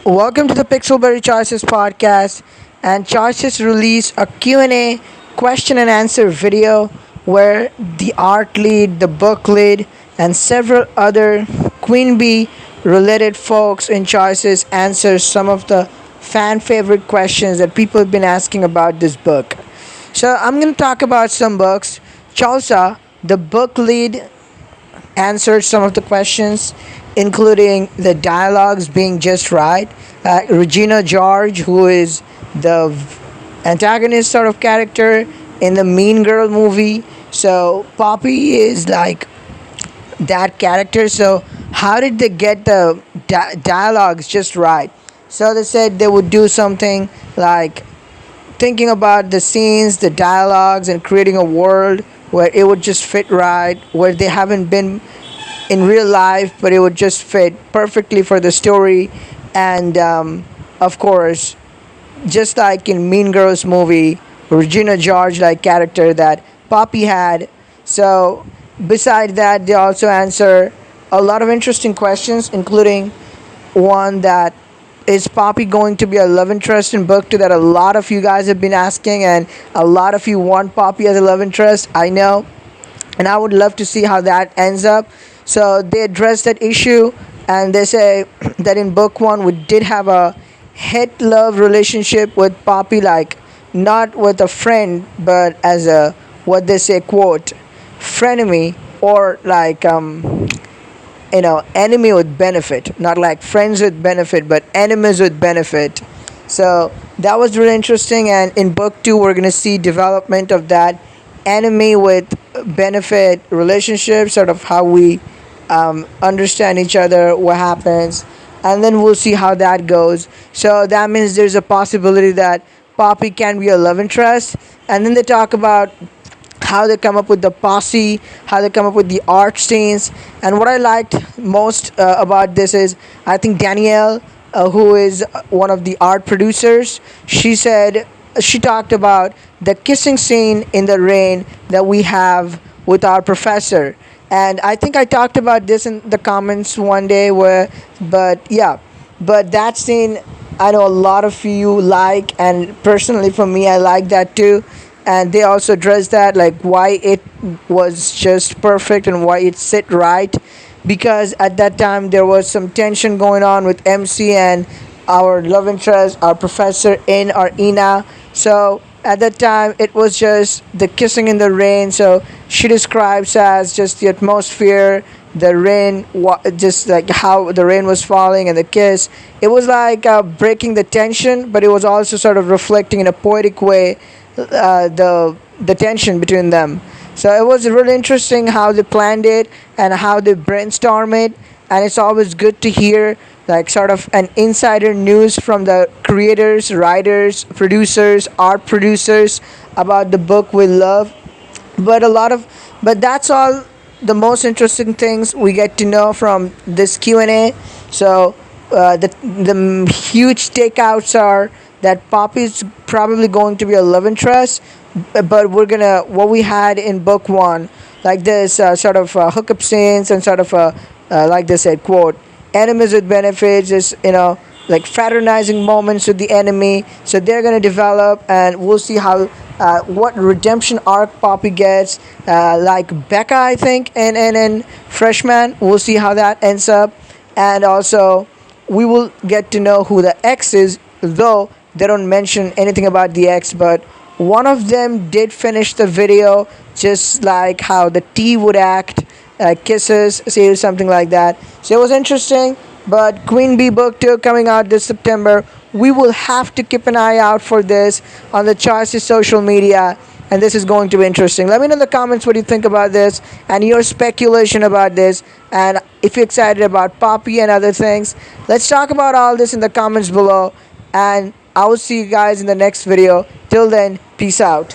Welcome to the Pixelberry Choices podcast. And Choices released a Q&A question and answer video where the art lead, the book lead, and several other Queen Bee related folks in Choices answer some of the fan favorite questions that people have been asking about this book. So I'm going to talk about some books. Chalsa, the book lead, answered some of the questions, including the dialogues being just right. Regina George, who is the antagonist sort of character in the Mean Girl movie. So Poppy is like that character. So how did they get the dialogues just right? So they said they would do something like thinking about the scenes, the dialogues, and creating a world where it would just fit right, where they haven't been in real life, but it would just fit perfectly for the story. And of course, just like in Mean Girls movie, Regina George like character that Poppy had. So beside that, they also answer a lot of interesting questions, including one that is Poppy going to be a love interest in book two that a lot of you guys have been asking, and a lot of you want Poppy as a love interest. I know, and I would love to see how that ends up. So they address that issue, and they say that in book one we did have a hate love relationship with Poppy, like not with a friend, but as a what they say quote frenemy, or like enemy with benefit, not like friends with benefit, but enemies with benefit. So that was really interesting, and in book two we're gonna see development of that enemy with benefit relationship, sort of how we understand each other, what happens, and then we'll see how that goes. So that means there's a possibility that Poppy can be a love interest, and then they talk about how they come up with the posse, how they come up with the art scenes. And what I liked most about this is I think Danielle, who is one of the art producers, she talked about the kissing scene in the rain that we have with our professor. And I think I talked about this in the comments one day but yeah, but that scene I know a lot of you like, and personally for me I like that too. And they also address that, like why it was just perfect and why it sit right, because at that time there was some tension going on with MC and our love interest, our professor in or Ina. So at that time it was just the kissing in the rain. So she describes as just the atmosphere, the rain, just like how the rain was falling and the kiss. It was like breaking the tension, but it was also sort of reflecting in a poetic way the tension between them. So it was really interesting how they planned it and how they brainstorm it. And it's always good to hear like sort of an insider news from the creators, writers, producers, art producers about the book we love. But that's all the most interesting things we get to know from this Q&A. So the huge takeouts are that Poppy's probably going to be a love interest, but we're gonna what we had in book one, like this sort of hookup scenes and sort of like they said quote enemies with benefits, is like fraternizing moments with the enemy. So they're gonna develop, and we'll see how what redemption arc Poppy gets, like Becca I think, and freshman. We'll see how that ends up, and also we will get to know who the X is, though they don't mention anything about the X, but one of them did finish the video, just like how the T would act, kisses, say something like that. So it was interesting. But Queen Bee Book 2 coming out this September. We will have to keep an eye out for this on the Choices social media, and this is going to be interesting. Let me know in the comments what you think about this and your speculation about this, and if you're excited about Poppy and other things. Let's talk about all this in the comments below, and I will see you guys in the next video. Till then, peace out.